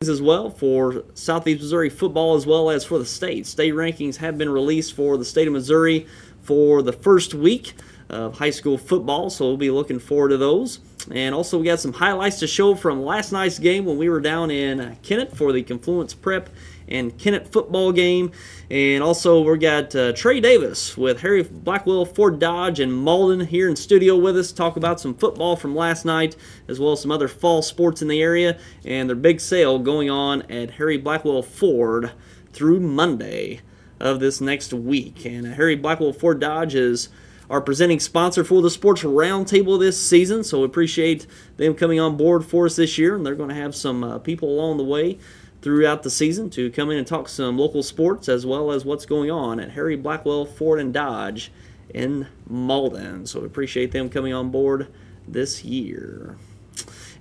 as well for Southeast Missouri football as well as for the state. State rankings have been released for the state of Missouri for the first week of high school football, so we'll be looking forward to those. And also we got some highlights to show from last night's game when we were down in Kennett for the Confluence Prep and Kennett football game. And also we got Trey Davis with Harry Blackwell, Ford Dodge, and Malden here in studio with us to talk about some football from last night as well as some other fall sports in the area and their big sale going on at Harry Blackwell Ford through Monday of this next week. And Harry Blackwell Ford Dodge is our presenting sponsor for the Sports Roundtable this season, so we appreciate them coming on board for us this year, and they're going to have some people along the way throughout the season to come in and talk some local sports as well as what's going on at Harry Blackwell Ford and Dodge in Malden. So we appreciate them coming on board this year.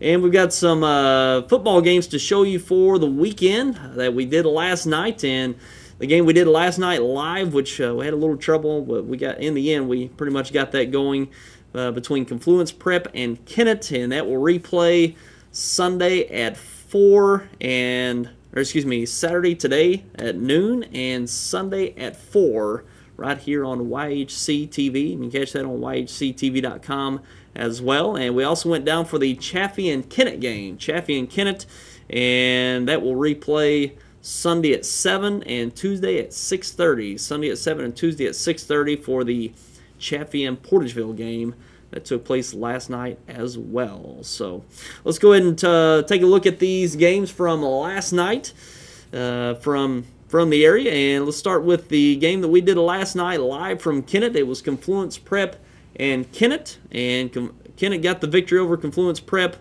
And we've got some football games to show you for the weekend that we did last night. And the game we did last night live, which we had a little trouble, but we got in the end we pretty much got that going between Confluence Prep and Kennett, and that will replay Sunday at 4 and Saturday today at noon and Sunday at 4 right here on YHC TV. You can catch that on YHCTV.com as well. And we also went down for the Chaffee and Kennett game. Chaffee and Kennett, and that will replay Sunday at 7 and Tuesday at 6:30. Sunday at 7 and Tuesday at 6:30 for the Chaffee and Portageville game that took place last night as well. So let's go ahead and take a look at these games from last night from the area. And let's start with the game that we did last night live from Kennett. It was Confluence Prep and Kennett. And Kennett got the victory over Confluence Prep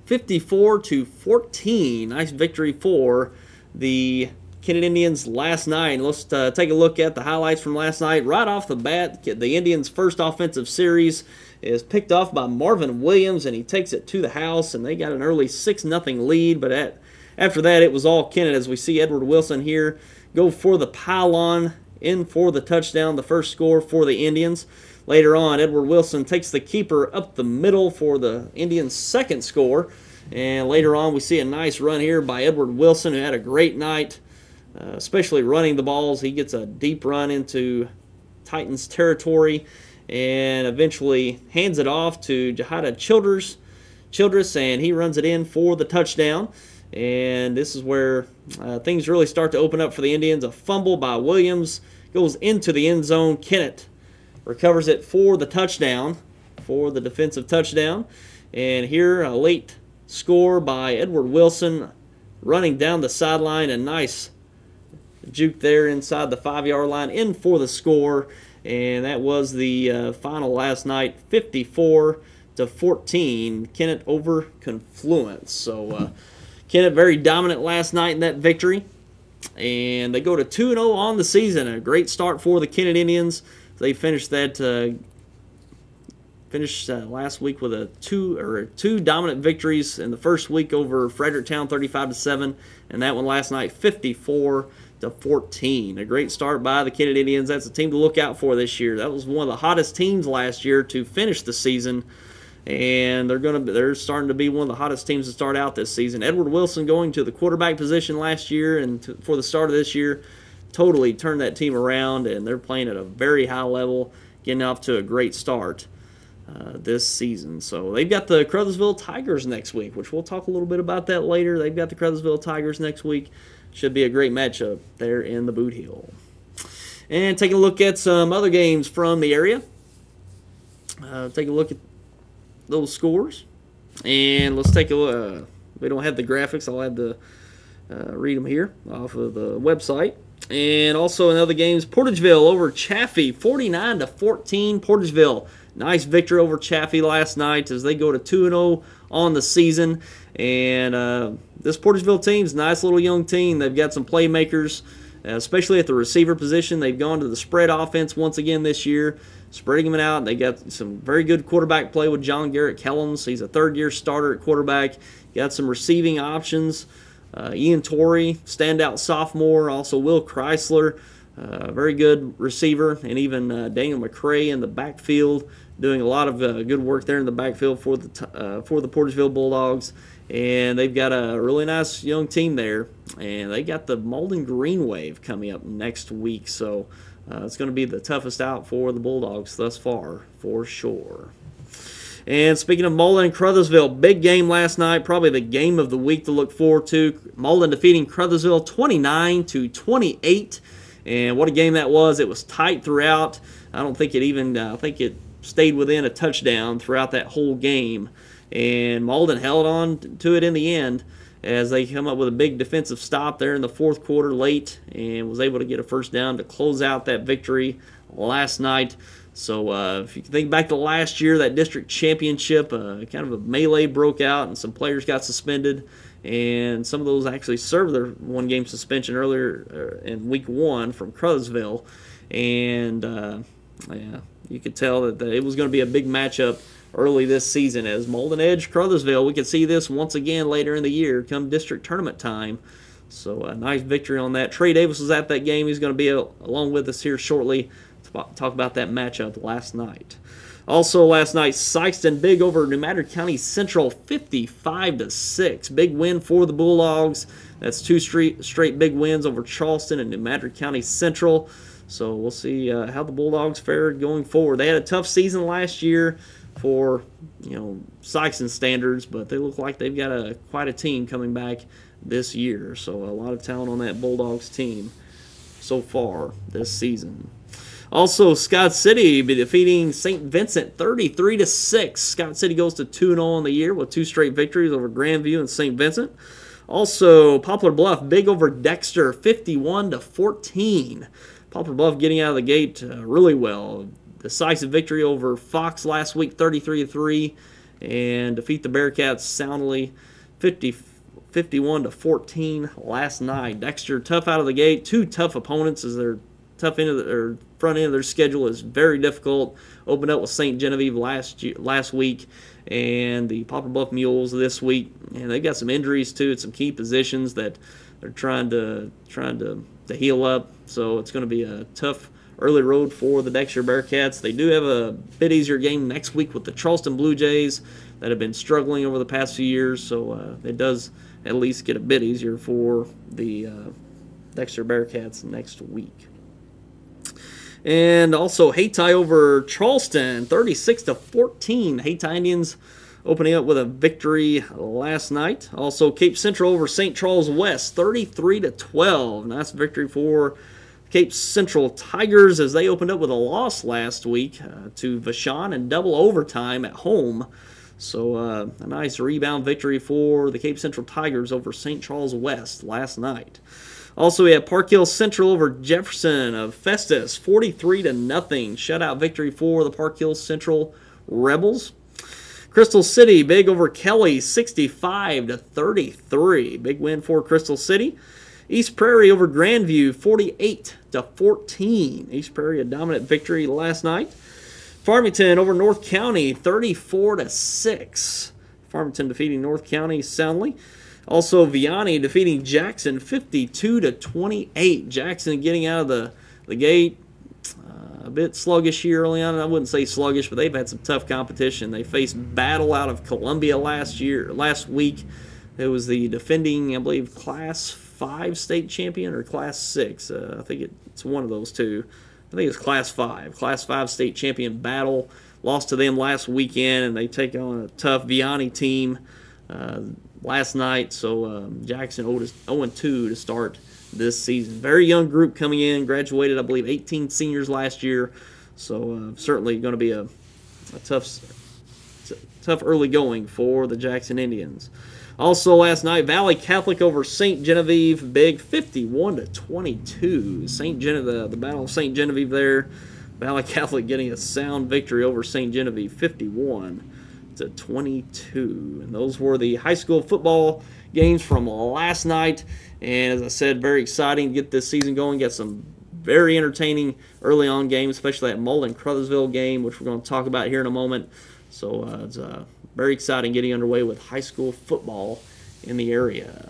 54-14. Nice victory for the Kennett Indians last night. And let's take a look at the highlights from last night. Right off the bat, the Indians' first offensive series is picked off by Marvin Williams, and he takes it to the house, and they got an early 6-0 lead. But after that, it was all Kennett as we see Edward Wilson here go for the pylon, in for the touchdown, the first score for the Indians. Later on, Edward Wilson takes the keeper up the middle for the Indians' second score. And later on, we see a nice run here by Edward Wilson, who had a great night, especially running the balls. He gets a deep run into Titans territory and eventually hands it off to Jahida Childress, and he runs it in for the touchdown. And this is where things really start to open up for the Indians. A fumble by Williams goes into the end zone. Kennett recovers it for the touchdown, for the defensive touchdown. And here a late score by Edward Wilson running down the sideline. A nice juke there inside the 5-yard line, in for the score. And that was the final last night, 54-14, Kennett over Confluence. So Kennett very dominant last night in that victory. And they go to 2-0 on the season. A great start for the Kennett Indians. They finished that last week with two dominant victories in the first week over Fredericktown 35-7, and that one last night 54-14. A great start by the Kennett Indians. That's a team to look out for this year. That was one of the hottest teams last year to finish the season, and they're starting to be one of the hottest teams to start out this season. Edward Wilson going to the quarterback position last year and for the start of this year totally turned that team around, and they're playing at a very high level, getting off to a great start this season. So they've got the Crothersville Tigers next week, which we'll talk a little bit about that later. They've got the Crothersville Tigers next week. Should be a great matchup there in the Boot Hill. And taking a look at some other games from the area. Take a look at those scores. And let's take a look. We don't have the graphics. I'll have to read them here off of the website. And also in other games, Portageville over Chaffee, 49-14. Portageville, nice victory over Chaffee last night as they go to 2-0 on the season. And this Portageville team's a nice little young team. They've got some playmakers, especially at the receiver position. They've gone to the spread offense once again this year, spreading them out. They got some very good quarterback play with John Garrett Kellums. He's a third-year starter at quarterback. Got some receiving options. Ian Torrey, standout sophomore. Also Will Chrysler, very good receiver. And even Daniel McCray in the backfield, doing a lot of good work there in the backfield for the Portageville Bulldogs. and they've got a really nice young team there. And they got the Malden Green Wave coming up next week, so it's going to be the toughest out for the Bulldogs thus far, for sure. And speaking of Malden and Crothersville, big game last night, probably the game of the week to look forward to. Malden defeating Crothersville 29-28, and what a game that was. It was tight throughout. I don't think it even, I think it stayed within a touchdown throughout that whole game, and Malden held on to it in the end as they come up with a big defensive stop there in the fourth quarter late and was able to get a first down to close out that victory last night. So if you think back to last year, that district championship, kind of a melee broke out and some players got suspended, and some of those actually served their one-game suspension earlier in week 1 from Crothersville. And yeah, you could tell that it was going to be a big matchup early this season as Malden edged Crothersville. We could see this once again later in the year come district tournament time. So a nice victory on that. Trey Davis was at that game. He's going to be along with us here shortly to talk about that matchup last night. Also last night, Sykeston big over New Madrid County Central 55-6. Big win for the Bulldogs. That's 2 straight big wins over Charleston and New Madrid County Central. So we'll see how the Bulldogs fared going forward. They had a tough season last year for, Sykeston standards, but they look like they've got quite a team coming back this year. So a lot of talent on that Bulldogs team so far this season. Also, Scott City be defeating St. Vincent 33-6. Scott City goes to 2-0 on the year with 2 straight victories over Grandview and St. Vincent. Also, Poplar Bluff big over Dexter 51-14. Poplar Bluff getting out of the gate really well. Decisive victory over Fox last week 33-3 and defeat the Bearcats soundly 51-14 last night. Dexter tough out of the gate. 2 tough opponents as their front end of their schedule is very difficult. Opened up with St. Genevieve last week, and the Poplar Bluff Mules this week. And they've got some injuries too at some key positions that they're trying to heal up. So it's going to be a tough early road for the Dexter Bearcats. They do have a bit easier game next week with the Charleston Blue Jays that have been struggling over the past few years. So it does at least get a bit easier for the Dexter Bearcats next week. And also Hayti over Charleston, 36-14. Hayti Indians opening up with a victory last night. Also Cape Central over St. Charles West, 33-12. Nice victory for Cape Central Tigers as they opened up with a loss last week to Vashon in double overtime at home. So a nice rebound victory for the Cape Central Tigers over St. Charles West last night. Also, we have Park Hill Central over Jefferson of Festus, 43-0. Shutout victory for the Park Hill Central Rebels. Crystal City, big over Kelly, 65-33. Big win for Crystal City. East Prairie over Grandview, 48-14. East Prairie, a dominant victory last night. Farmington over North County, 34-6. Farmington defeating North County soundly. Also, Vianney defeating Jackson 52-28. Jackson getting out of the gate a bit sluggish here early on. I wouldn't say sluggish, but they've had some tough competition. They faced Battle out of Columbia last week. It was the defending, I believe, Class 5 state champion or Class 6. I think it's one of those two. I think it's Class 5. Class 5 state champion Battle. Lost to them last weekend, and they take on a tough Vianney team last night. So Jackson 0-2 to start this season. Very young group coming in. Graduated, I believe, 18 seniors last year. So certainly going to be a tough early going for the Jackson Indians. Also last night, Valley Catholic over St. Genevieve, big 51-22. The Battle of St. Genevieve there. Valley Catholic getting a sound victory over St. Genevieve, 51-22. And those were the high school football games from last night. And as I said, very exciting to get this season going. Got some very entertaining early on games, especially that Malden-Crothersville game, which we're going to talk about here in a moment. So it's very exciting getting underway with high school football in the area.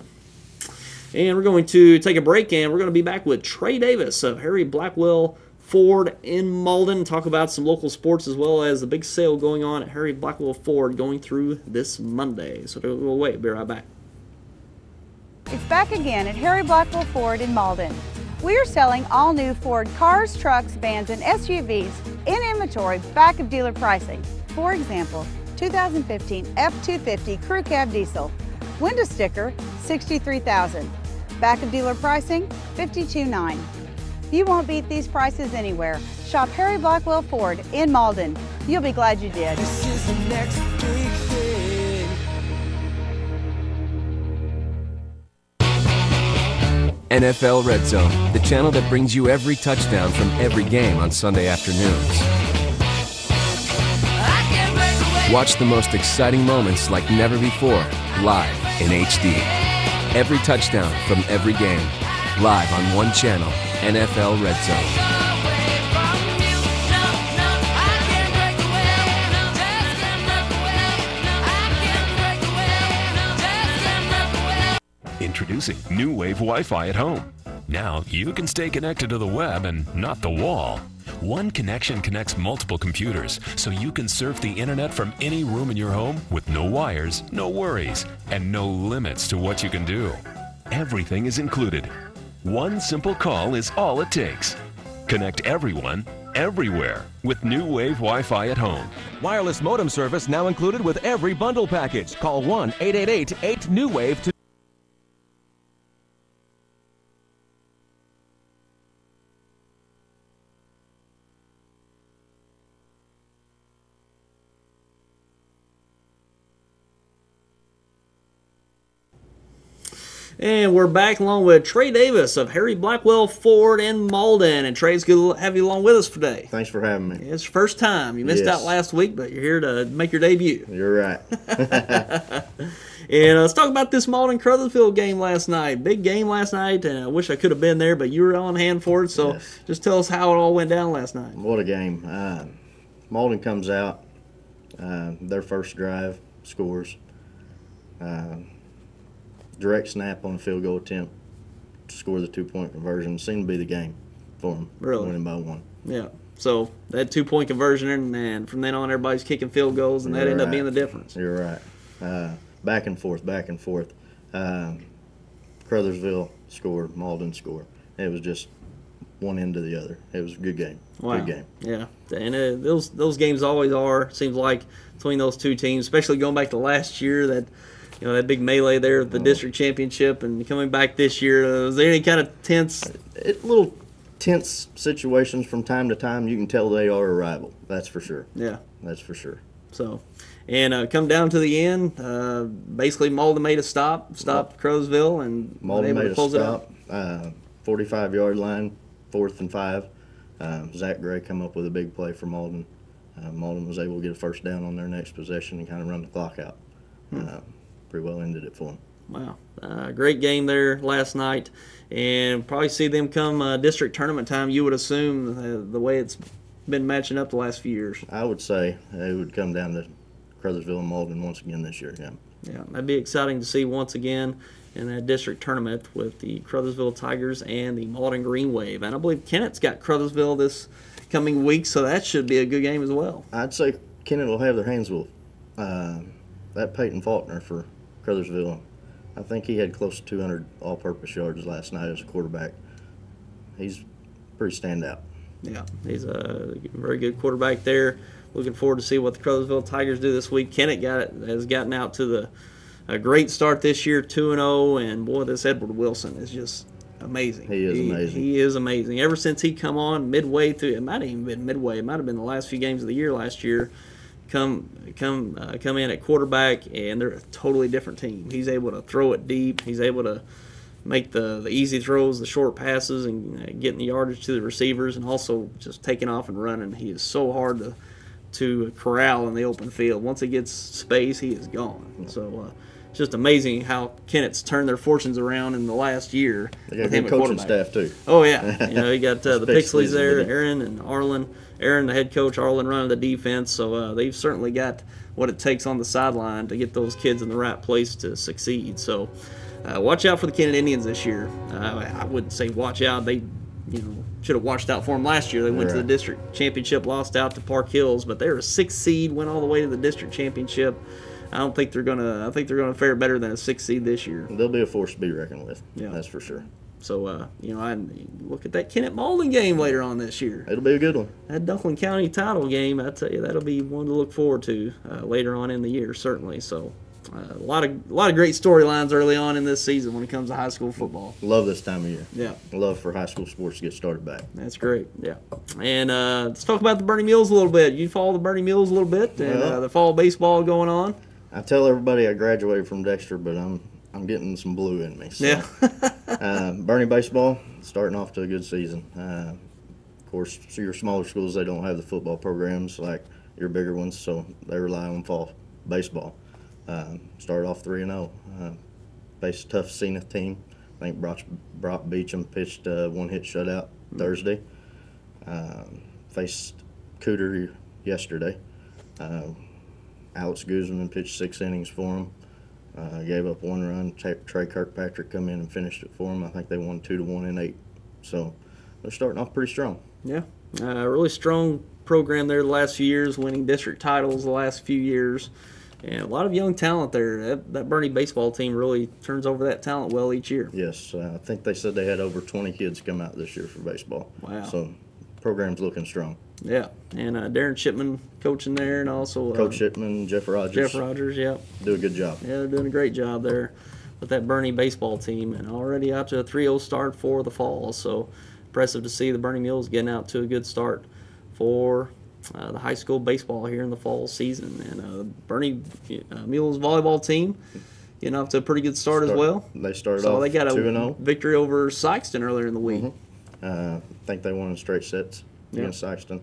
And we're going to take a break, and we're going to be back with Trey Davis of Harry Blackwell Ford in Malden. Talk about some local sports as well as the big sale going on at Harry Blackwell Ford going through this Monday. So don't go away. Be right back. It's back again at Harry Blackwell Ford in Malden. We are selling all new Ford cars, trucks, vans, and SUVs in inventory back of dealer pricing. For example, 2015 F-250 Crew Cab Diesel. Window sticker, $63,000. Back of dealer pricing, $52,900. You won't beat these prices anywhere. Shop Harry Blackwell Ford in Malden. You'll be glad you did. This is the next big thing. NFL Red Zone, the channel that brings you every touchdown from every game on Sunday afternoons. Watch the most exciting moments like never before, live in HD. Every touchdown from every game, live on one channel, NFL Red Zone. Introducing New Wave Wi-Fi at home. Now you can stay connected to the web and not the wall. One connection connects multiple computers, so you can surf the internet from any room in your home with no wires, no worries, and no limits to what you can do. Everything is included. One simple call is all it takes. Connect everyone, everywhere with New Wave Wi-Fi at home. Wireless modem service now included with every bundle package. Call 1-888-8-NEW-WAVE to And we're back along with Trey Davis of Harry Blackwell Ford in Malden. And Trey, it's good to have you along with us today. Thanks for having me. It's your first time. You missed out last week, but you're here to make your debut. You're right. And let's talk about this Malden-Crothersville game last night. Big game last night, and I wish I could have been there, but you were on hand for it. So just tell us how it all went down last night. What a game. Malden comes out, their first drive, scores. Direct snap on a field goal attempt to score the 2-point conversion. Seemed to be the game for them, winning by 1. Yeah. So that 2-point conversion, and from then on, everybody's kicking field goals, and that ended up being the difference. You're right. Back and forth, back and forth. Crothersville scored, Malden scored. It was just one end to the other. It was a good game. Wow. Good game. Yeah. And those games always are, seems like, between those two teams, especially going back to last year, that that big melee there at the district championship, and coming back this year. Was there any kind of tense? Little tense situations from time to time. You can tell they are a rival. That's for sure. Yeah. That's for sure. So, and come down to the end, basically Malden made a stop Crothersville, and Malden made a close stop, 45-yard line, 4th and 5. Zach Gray come up with a big play for Malden. Malden was able to get a first down on their next possession and kind of run the clock out. Pretty well ended it for them. Wow. Great game there last night, and probably see them come district tournament time, you would assume, the way it's been matching up the last few years. I would say it would come down to Crothersville and Malden once again this year. Yeah, that'd be exciting to see once again in that district tournament with the Crothersville Tigers and the Malden Green Wave. And I believe Kennett's got Crothersville this coming week, so that should be a good game as well. I'd say Kennett will have their hands full. That Peyton Faulkner for Crothersville, I think he had close to 200 all-purpose yards last night as a quarterback. He's pretty standout. Yeah, he's a very good quarterback there. Looking forward to see what the Crothersville Tigers do this week. Kennett has gotten out to a great start this year, 2-0, and boy, this Edward Wilson is just amazing. He is amazing. He is amazing. Ever since he come on midway through, it might have even been midway. It might have been the last few games of the year last year. Come in at quarterback, and they're a totally different team. He's able to throw it deep. He's able to make the easy throws, the short passes, and getting the yardage to the receivers, and also just taking off and running. He is so hard to corral in the open field. Once he gets space, he is gone. So it's just amazing how Kennett's turned their fortunes around in the last year. They got a good coaching staff too. Oh yeah, you got the Pixleys there, Aaron and Arlen. Aaron, the head coach, Arlen running the defense. So they've certainly got what it takes on the sideline to get those kids in the right place to succeed. So watch out for the Kennett Indians this year. I wouldn't say watch out. They should have watched out for them last year. They went to the Right. district championship, lost out to Park Hills, but they're a 6th seed, went all the way to the district championship. I think they're gonna fare better than a 6th seed this year. They'll be a force to be reckoned with. Yeah. That's for sure. So, I look at that Kennett Malden game later on this year. It'll be a good one. That Dunklin County title game, I tell you, that'll be one to look forward to later on in the year, certainly. So, a lot of great storylines early on in this season when it comes to high school football. Love this time of year. Yeah, Love for high school sports to get started back. that's great. Yeah, and let's talk about the Bernie Mills a little bit. You follow the Bernie Mills a little bit, and Well, the fall baseball going on. I tell everybody I graduated from Dexter, but I'm getting some blue in me. So. Yeah. Bernie baseball starting off to a good season. Of course, so your smaller schools, they don't have the football programs like your bigger ones, so they rely on fall baseball. Started off 3-0. Faced a tough Zenith team. I think Brock Beecham pitched a one-hit shutout Thursday. Faced Cooter yesterday. Alex Guzman pitched 6 innings for him. Gave up 1 run. Trey Kirkpatrick come in and finished it for him. I think they won 2-1 in 8. So they're starting off pretty strong. Yeah, really strong program there the last few years, winning district titles the last few years. And a lot of young talent there. That Bernie baseball team really turns over that talent well each year. Yes, I think they said they had over 20 kids come out this year for baseball. Wow. So program's looking strong. Yeah, and Darren Shipman coaching there, and also Coach Shipman, Jeff Rogers. Jeff Rogers, yeah. Do a good job. Yeah, they're doing a great job there with that Bernie baseball team, and already out to a 3-0 start for the fall. So impressive to see the Bernie Mills getting out to a good start for the high school baseball here in the fall season. And Bernie Mills volleyball team getting off to a pretty good start as well. They started So off they got a 2-0. victory over Sykeston earlier in the week. I think they won in straight sets against Sykeston,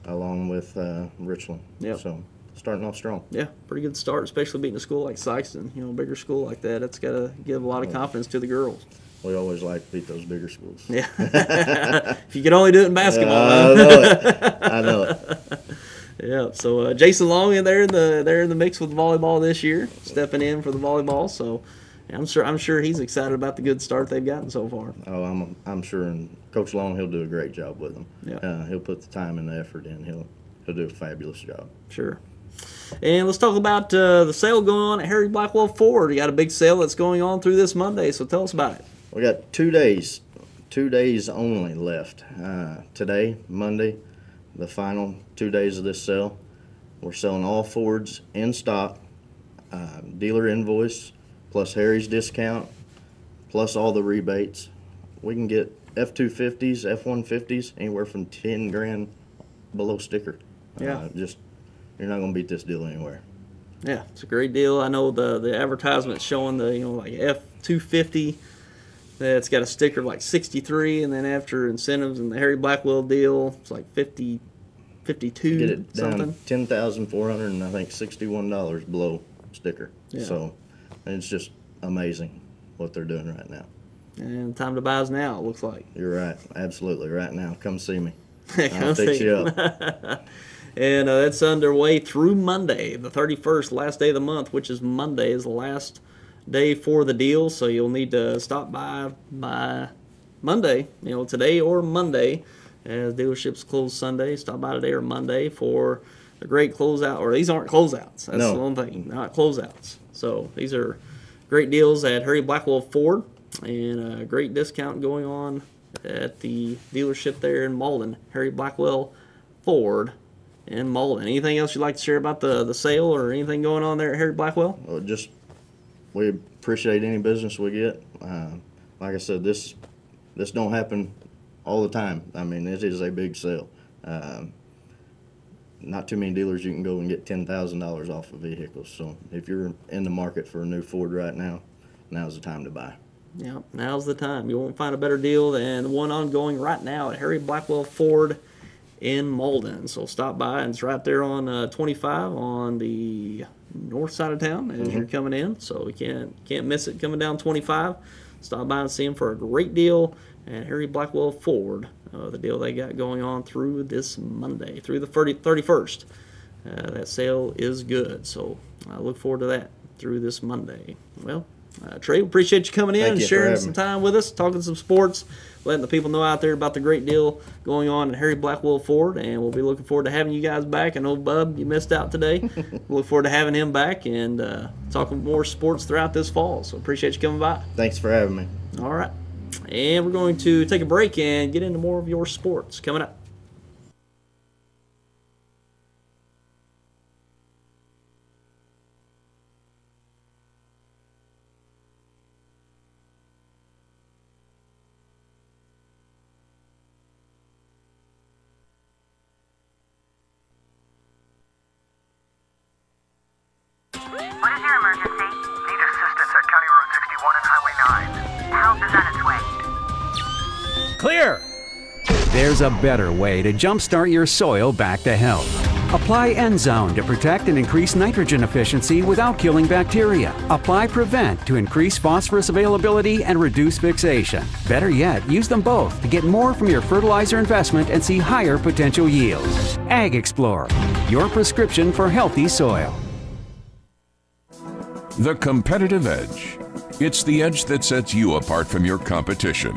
along with Richland. Yep. So starting off strong. Yeah, pretty good start, especially beating a school like Sykeston. A bigger school like that, it's got to give a lot of confidence to the girls. We always like to beat those bigger schools. Yeah. If you could only do it in basketball. I know it. I know it. Yeah. So Jason Long in there in the mix with volleyball this year, stepping in for the volleyball. So I'm sure he's excited about the good start they've gotten so far. Oh, I'm sure, and Coach Long, he'll do a great job with them. Yeah. He'll put the time and the effort in. He'll do a fabulous job. Sure. And let's talk about the sale going on at Harry Blackwell Ford. You got a big sale that's going on through this Monday, so tell us about it. We got 2 days only left. Today, Monday, the final 2 days of this sale. We're selling all Fords in stock, dealer invoice, plus Harry's discount, plus all the rebates. We can get F-250s, F-150s, anywhere from 10 grand below sticker. Yeah. You're not going to beat this deal anywhere. Yeah, it's a great deal. I know the advertisement's showing the like F-250 that's got a sticker of like 63, and then after incentives and the Harry Blackwell deal, it's like 52 Get it down something. $10,400 and I think $61 below sticker. Yeah. So it's just amazing what they're doing right now. And time to buy is now, it looks like. You're right, absolutely. Right now, come see me. Come I'll fix see. you up. And that's underway through Monday, the 31st, last day of the month, which is Monday, is the last day for the deal. So you'll need to stop by Monday, today or Monday, as dealerships close Sunday. Stop by today or Monday for the great closeout. Or these aren't closeouts. That's No. the one thing, not closeouts. So these are great deals at Harry Blackwell Ford, and a great discount going on at the dealership there in Malden, Harry Blackwell Ford in Malden. Anything else you'd like to share about the sale or anything going on there at Harry Blackwell? Well, we appreciate any business we get. Like I said, this don't happen all the time. I mean, it is a big sale. Not too many dealers you can go and get $10,000 off of vehicles. So if you're in the market for a new Ford right now, now's the time to buy. Yeah, now's the time. You won't find a better deal than the one ongoing right now at Harry Blackwell Ford in Malden. So stop by, and it's right there on 25 on the north side of town as you're coming in. So you can't miss it coming down 25. Stop by and see them for a great deal at Harry Blackwell Ford. The deal they got going on through this Monday, through the 31st. That sale is good. So I look forward to that through this Monday. Well, Trey, appreciate you coming in Thank and you for sharing having some me. time with us, talking some sports, letting the people know out there about the great deal going on at Harry Blackwell Ford. And we'll be looking forward to having you guys back. I know, Bub, you missed out today. We'll look forward to having him back and talking more sports throughout this fall. So appreciate you coming by. Thanks for having me. All right. And we're going to take a break and get into more of your sports coming up. What is your emergency? Need assistance at County Road 61 and Highway 9. Help is on its way. Clear! There's a better way to jumpstart your soil back to health. Apply Endzone to protect and increase nitrogen efficiency without killing bacteria. Apply Prevent to increase phosphorus availability and reduce fixation. Better yet, use them both to get more from your fertilizer investment and see higher potential yields. Ag Explorer, your prescription for healthy soil. The competitive edge. It's the edge that sets you apart from your competition.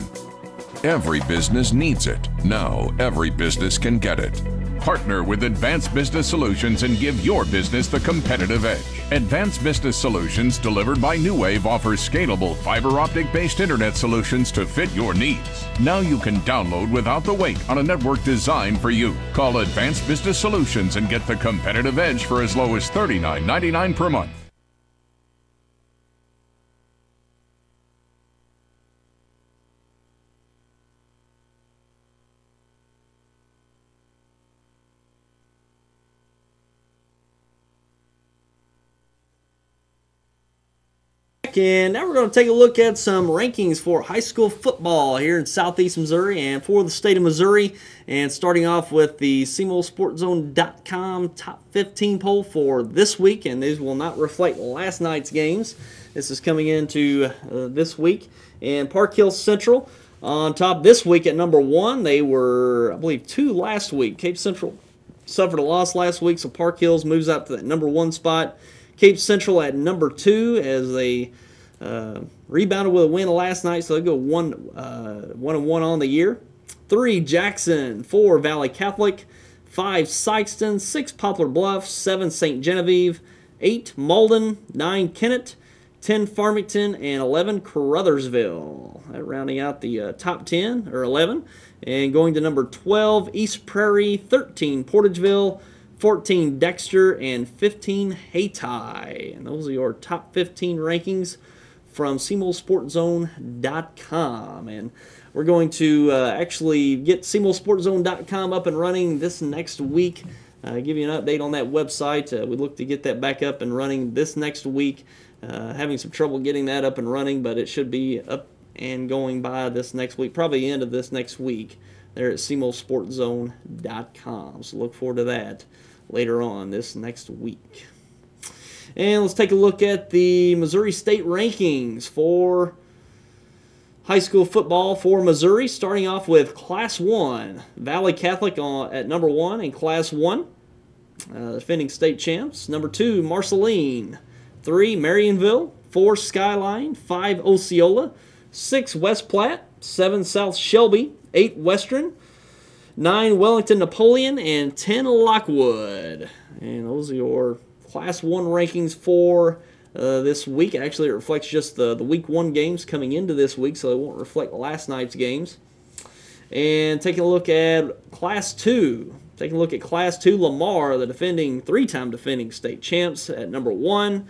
Every business needs it. Now, every business can get it. Partner with Advanced Business Solutions and give your business the competitive edge. Advanced Business Solutions, delivered by New Wave, offers scalable fiber optic-based internet solutions to fit your needs. Now you can download without the wait on a network designed for you. Call Advanced Business Solutions and get the competitive edge for as low as $39.99 per month. And now we're going to take a look at some rankings for high school football here in Southeast Missouri and for the state of Missouri. And starting off with the SemoSportZone.com top 15 poll for this week. And these will not reflect last night's games. This is coming into this week. And Park Hill Central on top this week at number 1. They were, I believe, 2 last week. Cape Central suffered a loss last week, so Park Hills moves up to that number 1 spot. Cape Central at number 2 as they rebounded with a win last night, so they go 1-1 on the year. 3 Jackson, 4 Valley Catholic, 5 Sykeston, 6 Poplar Bluff, 7 St. Genevieve, 8 Malden, 9 Kennett, 10 Farmington, and 11 Caruthersville. That rounding out the top 10, or 11. And going to number 12, East Prairie, 13 Portageville, 14 Dexter, and 15 Hayti. And those are your top 15 rankings from SemoSportZone.com. And we're going to actually get SemoSportZone.com up and running this next week. Give you an update on that website. We look to get that back up and running this next week. Having some trouble getting that up and running, but it should be up and going by this next week, probably the end of this next week, there at SemoSportZone.com. So look forward to that later on this next week. And let's take a look at the Missouri State rankings for high school football for Missouri, starting off with Class 1. Valley Catholic at number 1 in Class 1, defending state champs. Number 2, Marceline. 3, Marionville. 4, Skyline. 5, Osceola. 6, West Platte. 7, South Shelby. 8, Western. 9, Wellington Napoleon. And 10, Lockwood. And those are your Class 1 rankings for this week. Actually, it reflects just the Week 1 games coming into this week, so it won't reflect last night's games. And taking a look at Class 2. Taking a look at Class 2, Lamar, the three-time defending state champs at number 1.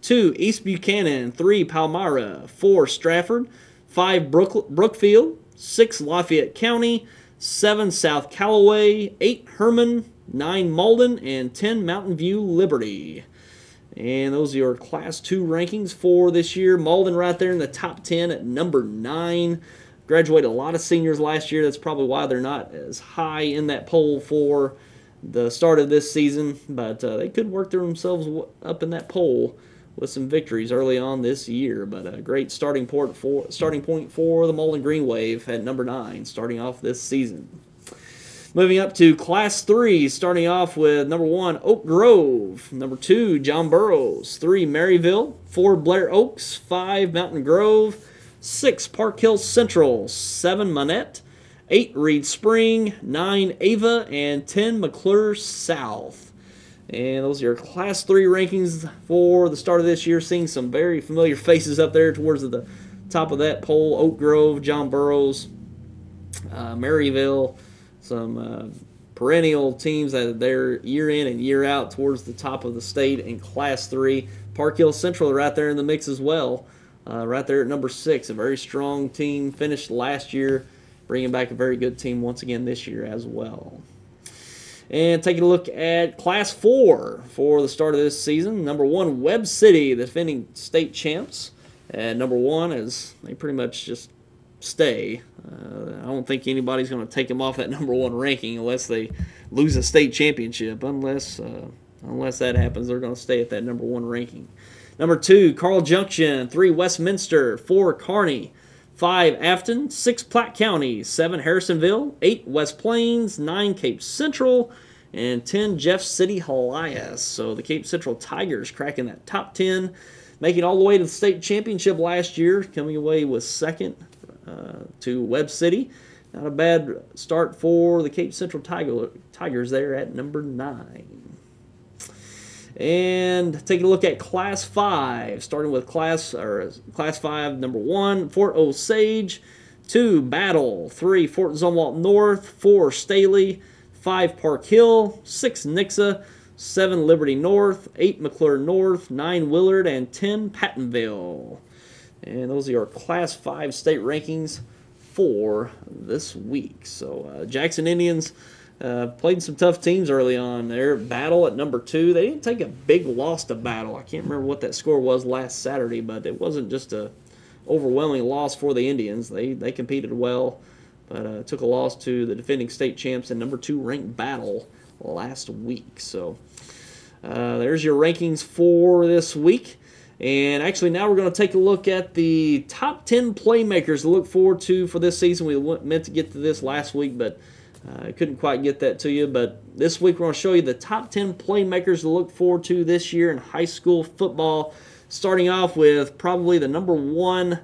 2, East Buchanan. 3, Palmyra. 4, Stratford. 5, Brookfield. 6, Lafayette County. 7, South Callaway. 8, Herman. 9, Malden, and 10, Mountain View Liberty. And those are your Class 2 rankings for this year. Malden right there in the top 10 at number 9. Graduated a lot of seniors last year. That's probably why they're not as high in that poll for the start of this season. But they could work themselves up in that poll with some victories early on this year. But a great starting point for the Malden Green Wave at number 9, starting off this season. Moving up to Class 3, starting off with number 1, Oak Grove. Number 2, John Burroughs. 3, Maryville. 4, Blair Oaks. 5, Mountain Grove. 6, Park Hill Central. 7, Monette. 8, Reed Spring. 9, Ava. And 10, McClure South. And those are your Class 3 rankings for the start of this year. Seeing some very familiar faces up there towards the top of that poll. Oak Grove, John Burroughs, Maryville. Some perennial teams that they're year in and year out towards the top of the state in Class 3. Park Hill Central right there in the mix as well. Right there at number 6. A very strong team. Finished last year. Bringing back a very good team once again this year as well. And taking a look at Class 4 for the start of this season. Number 1, Webb City, the defending state champs. And number 1 is they pretty much just stay. I don't think anybody's going to take them off that number 1 ranking unless they lose a state championship. Unless that happens, they're going to stay at that number 1 ranking. Number 2, Carl Junction. 3, Westminster. 4, Kearney. 5, Afton. 6, Platte County. 7, Harrisonville. 8, West Plains. 9, Cape Central. And 10, Jeff City Helias. So the Cape Central Tigers cracking that top 10, making all the way to the state championship last year, coming away with second to Webb City. Not a bad start for the Cape Central Tigers there at number 9. And taking a look at Class 5, starting with Class 5, number 1, Fort Osage. 2, Battle. 3, Fort Zumwalt North. 4, Staley. 5, Park Hill. 6, Nixa. 7, Liberty North. 8, McClure North. 9, Willard. And 10, Pattonville. And those are your Class 5 state rankings for this week. So Jackson Indians played some tough teams early on there. Battle at number 2. They didn't take a big loss to Battle. I can't remember what that score was last Saturday, but it wasn't just a overwhelming loss for the Indians. They competed well, but took a loss to the defending state champs and number 2 ranked Battle last week. So there's your rankings for this week. And actually now we're going to take a look at the top 10 playmakers to look forward to for this season. We meant to get to this last week, but I couldn't quite get that to you. But this week we're going to show you the top 10 playmakers to look forward to this year in high school football. Starting off with probably the number 1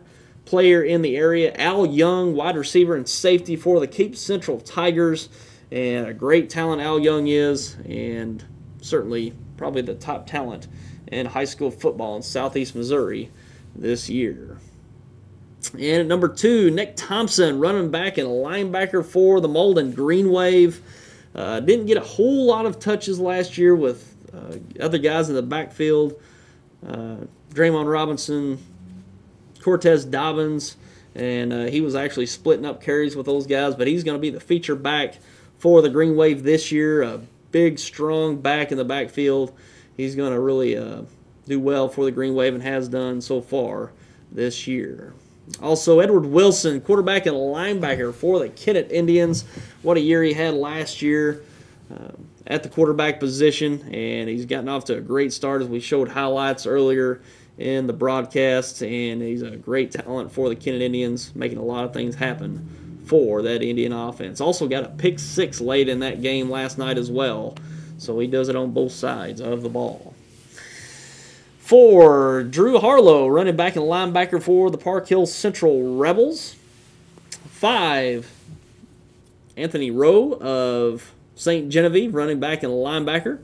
player in the area, Al Young, wide receiver and safety for the Cape Central Tigers. And a great talent Al Young is, and certainly probably the top talent in high school football in southeast Missouri this year. And at number 2, Nick Thompson, running back and linebacker for the Malden Green Wave. Didn't get a whole lot of touches last year with other guys in the backfield. Draymond Robinson, Cortez Dobbins, and he was actually splitting up carries with those guys, but he's going to be the feature back for the Green Wave this year. A big, strong back in the backfield. He's going to really do well for the Green Wave and has done so far this year. Also, Edward Wilson, quarterback and linebacker for the Kennett Indians. What a year he had last year at the quarterback position, and he's gotten off to a great start as we showed highlights earlier in the broadcast, and he's a great talent for the Kennett Indians, making a lot of things happen for that Indian offense. Also got a pick 6 late in that game last night as well. So he does it on both sides of the ball. 4, Drew Harlow, running back and linebacker for the Park Hill Central Rebels. 5, Anthony Rowe of St. Genevieve, running back and linebacker.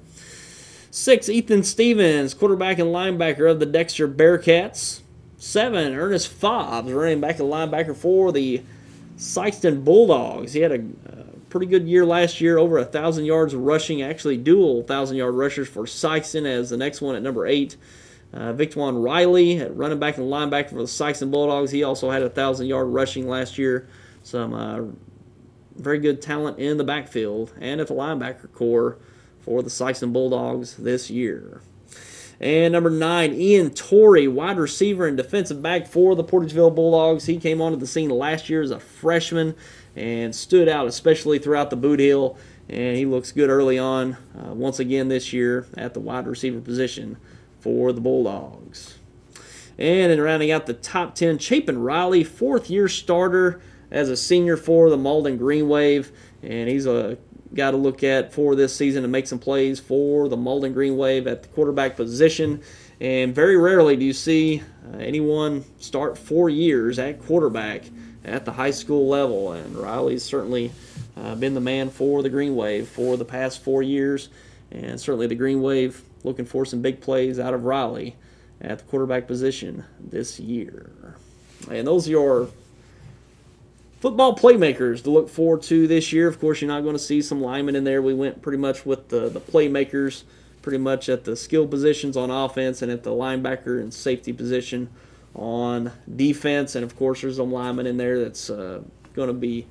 6, Ethan Stevens, quarterback and linebacker of the Dexter Bearcats. 7, Ernest Fobbs, running back and linebacker for the Sykeston Bulldogs. He had a pretty good year last year, over 1,000 yards rushing, actually dual 1,000-yard rushers for Sykeston as the next one at number 8. Victwan Riley, at running back and linebacker for the Sykeston Bulldogs. He also had 1,000-yard rushing last year. Some very good talent in the backfield and at the linebacker core for the Sykeston Bulldogs this year. And number 9, Ian Torrey, wide receiver and defensive back for the Portageville Bulldogs. He came onto the scene last year as a freshman and stood out especially throughout the boot hill, and he looks good early on once again this year at the wide receiver position for the Bulldogs. And in rounding out the top 10, Chapin Riley, 4th-year starter as a senior for the Malden Green Wave, and he's a got to look at for this season to make some plays for the Malden Green Wave at the quarterback position. And very rarely do you see anyone start 4 years at quarterback at the high school level. And Riley's certainly been the man for the Green Wave for the past 4 years. And certainly the Green Wave looking for some big plays out of Riley at the quarterback position this year. And those are your football playmakers to look forward to this year. Of course, you're not going to see some linemen in there. We went pretty much with the playmakers, pretty much at the skill positions on offense and at the linebacker and safety position on defense. And, of course, there's some linemen in there that's going to be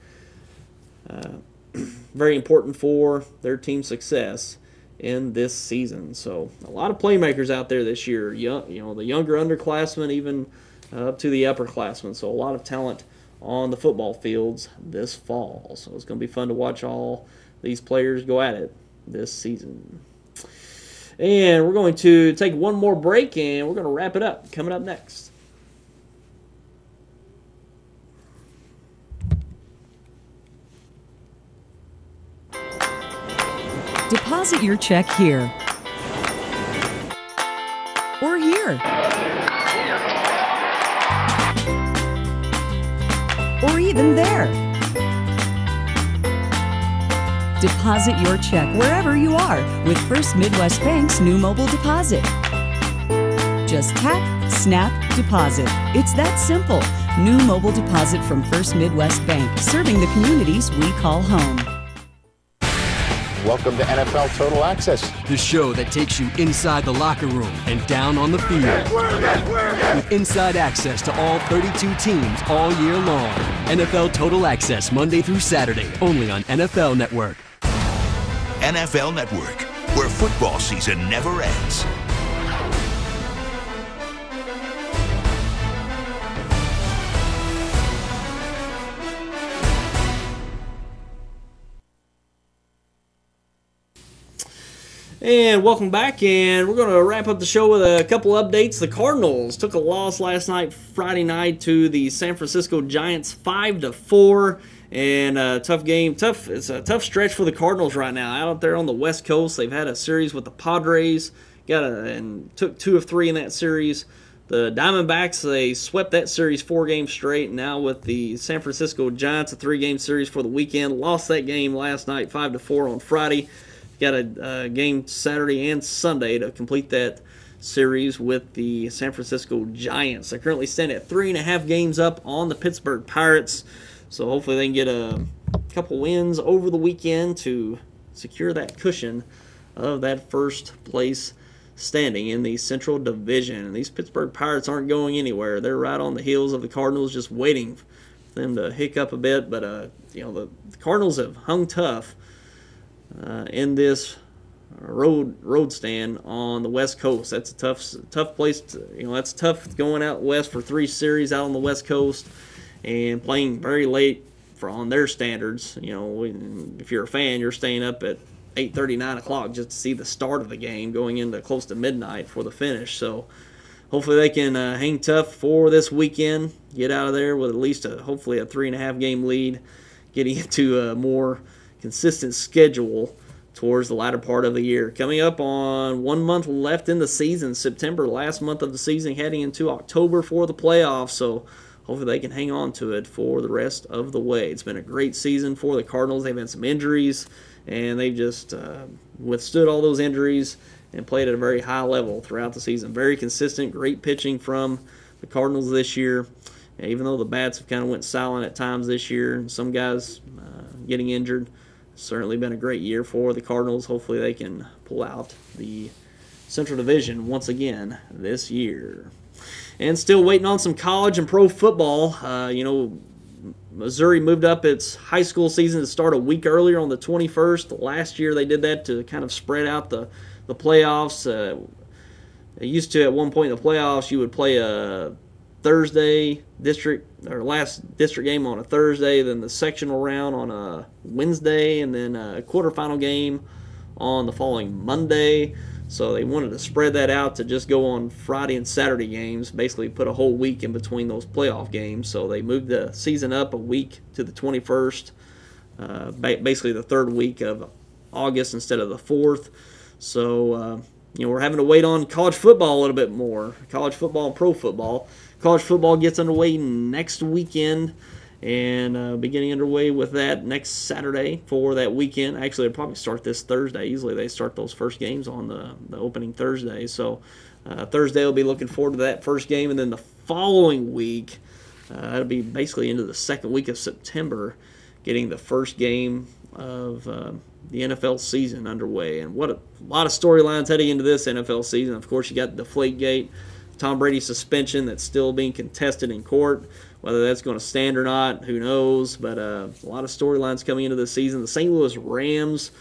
very important for their team's success in this season. So a lot of playmakers out there this year, the younger underclassmen even up to the upperclassmen. So a lot of talent on the football fields this fall. So it's going to be fun to watch all these players go at it this season. And we're going to take one more break, and we're going to wrap it up. Coming up next. Deposit your check here or here or even there. Deposit your check wherever you are with First Midwest Bank's new mobile deposit. Just tap, snap, deposit. It's that simple. New mobile deposit from First Midwest Bank, serving the communities we call home. Welcome to NFL Total Access, the show that takes you inside the locker room and down on the field. With inside access to all 32 teams all year long. NFL Total Access, Monday through Saturday, only on NFL Network. NFL Network, where football season never ends. And welcome back, and we're going to wrap up the show with a couple updates. The Cardinals took a loss last night, Friday night, to the San Francisco Giants, 5-4, and a tough game. It's a tough stretch for the Cardinals right now. Out there on the West Coast, they've had a series with the Padres, and took 2 of 3 in that series. The Diamondbacks, they swept that series 4 games straight. Now with the San Francisco Giants, a 3-game series for the weekend. Lost that game last night, 5-4 on Friday. Got a game Saturday and Sunday to complete that series with the San Francisco Giants. They currently stand at 3.5 games up on the Pittsburgh Pirates. So hopefully they can get a couple wins over the weekend to secure that cushion of that first place standing in the Central Division. And these Pittsburgh Pirates aren't going anywhere. They're right on the heels of the Cardinals, just waiting for them to hiccup a bit. But the Cardinals have hung tough in this road stand on the West Coast. That's a tough place. That's tough going out west for 3 series out on the West Coast and playing very late on their standards. If you're a fan, you're staying up at 8:30, 9 o'clock just to see the start of the game, going into close to midnight for the finish. So hopefully they can hang tough for this weekend, get out of there with at least hopefully a 3.5 game lead, getting into a more consistent schedule towards the latter part of the year. Coming up on 1 month left in the season, September, last month of the season, heading into October for the playoffs. So hopefully they can hang on to it for the rest of the way. It's been a great season for the Cardinals. They've had some injuries, and they've just withstood all those injuries and played at a very high level throughout the season. Very consistent, great pitching from the Cardinals this year. And even though the bats have kind of went silent at times this year, and some guys getting injured, certainly been a great year for the Cardinals. Hopefully they can pull out the Central Division once again this year. And still waiting on some college and pro football. Missouri moved up its high school season to start a week earlier on the 21st. Last year they did that to kind of spread out the playoffs. They used to, at one point in the playoffs, you would play a Thursday last district game on a Thursday, then the sectional round on a Wednesday, and then a quarterfinal game on the following Monday. So they wanted to spread that out to just go on Friday and Saturday games, basically put a whole week in between those playoff games. So they moved the season up a week to the 21st basically the third week of August instead of the 4th. So, we're having to wait on college football a little bit more. College football and pro football. College football gets underway next weekend, and beginning underway with that next Saturday for that weekend. Actually, they'll probably start this Thursday. Usually they start those first games on the opening Thursday. So Thursday we'll be looking forward to that first game, and then the following week, that'll be basically into the second week of September, getting the first game of the NFL season underway. And what a lot of storylines heading into this NFL season. Of course, you got Deflategate, Tom Brady suspension that's still being contested in court. Whether that's going to stand or not, who knows? But a lot of storylines coming into the season. The St. Louis Rams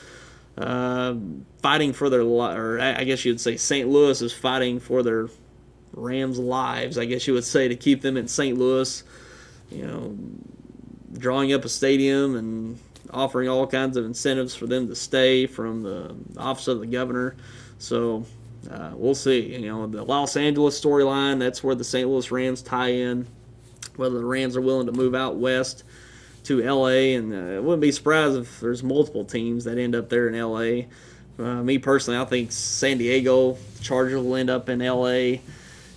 fighting for their, or I guess you'd say St. Louis is fighting for their Rams' lives, I guess you would say, to keep them in St. Louis. Drawing up a stadium and offering all kinds of incentives for them to stay from the office of the governor. So we'll see. The Los Angeles storyline, that's where the St. Louis Rams tie in. Whether the Rams are willing to move out west to L.A., and it wouldn't be surprised if there's multiple teams that end up there in L.A. Me personally, I think San Diego Chargers will end up in L.A.,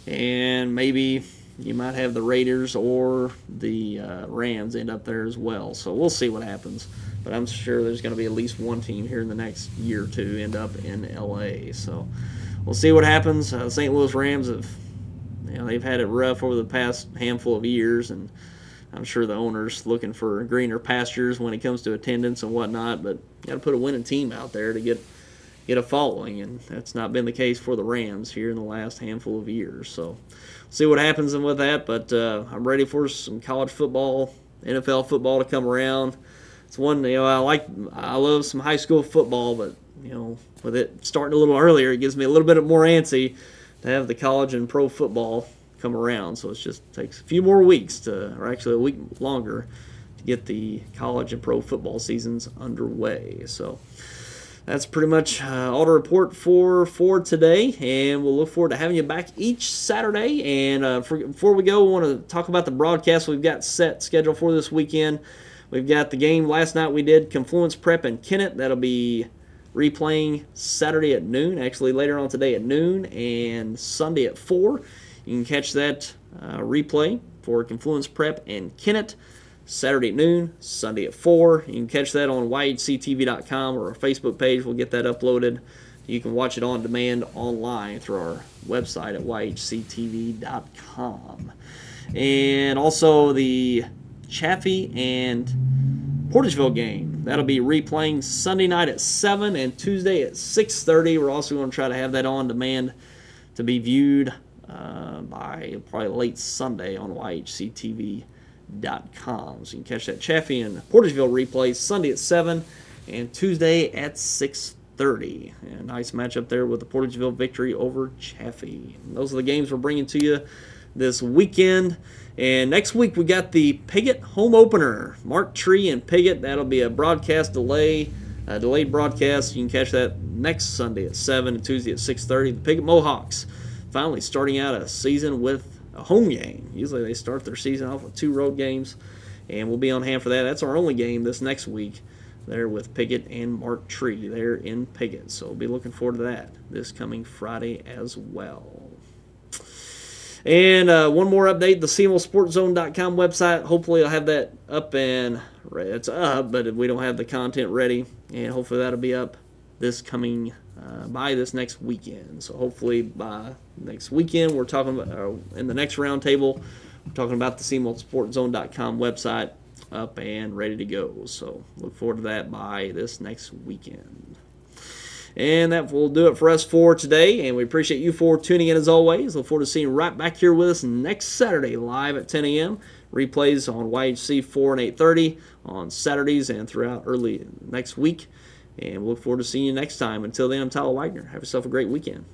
and maybe you might have the Raiders or the Rams end up there as well. So we'll see what happens. But I'm sure there's going to be at least one team here in the next year or two end up in L.A. So we'll see what happens. St. Louis Rams have, they've had it rough over the past handful of years, and I'm sure the owner's looking for greener pastures when it comes to attendance and whatnot. But you got to put a winning team out there to get a following, and that's not been the case for the Rams here in the last handful of years. So see what happens with that, but I'm ready for some college football, NFL football to come around. It's one, I love some high school football, but with it starting a little earlier, it gives me a little bit more antsy to have the college and pro football come around. So it just takes a few more weeks or actually a week longer to get the college and pro football seasons underway. So that's pretty much all to report for today, and we'll look forward to having you back each Saturday. And before we go, we want to talk about the broadcast we've got scheduled for this weekend. We've got the game last night we did, Confluence Prep and Kennett. That'll be replaying Saturday at noon, actually later on today at noon, and Sunday at 4. You can catch that replay for Confluence Prep and Kennett Saturday at noon, Sunday at 4. You can catch that on yhctv.com or our Facebook page. We'll get that uploaded. You can watch it on demand online through our website at yhctv.com. And also the Chaffee and Portageville game. That'll be replaying Sunday night at 7 and Tuesday at 6:30. We're also going to try to have that on demand to be viewed by probably late Sunday on yhctv.com. So you can catch that Chaffee and Portageville replay Sunday at 7 and Tuesday at 6:30. And a nice matchup there with the Portageville victory over Chaffee. And those are the games we're bringing to you this weekend. And next week we got the Piggott home opener, Mark Tree and Piggott. That'll be a broadcast delayed broadcast. You can catch that next Sunday at 7 and Tuesday at 6:30. The Piggott Mohawks finally starting out a season with a home game. Usually they start their season off with 2 road games, and we'll be on hand for that. That's our only game this next week there with Piggott and Mark Tree there in Piggott. So we'll be looking forward to that this coming Friday as well. And one more update, the CMOSportZone.com website. Hopefully I'll have that up and ready. It's up, but we don't have the content ready. And hopefully that'll be up this coming by this next weekend. So hopefully by next weekend, we're talking about, in the next roundtable, we're talking about the CMOSportZone.com website up and ready to go. So look forward to that by this next weekend. And that will do it for us for today, and we appreciate you for tuning in as always. Look forward to seeing you right back here with us next Saturday live at 10 a.m. Replays on YHC 4 and 8:30 on Saturdays and throughout early next week. And we'll look forward to seeing you next time. Until then, I'm Tyler Wagner. Have yourself a great weekend.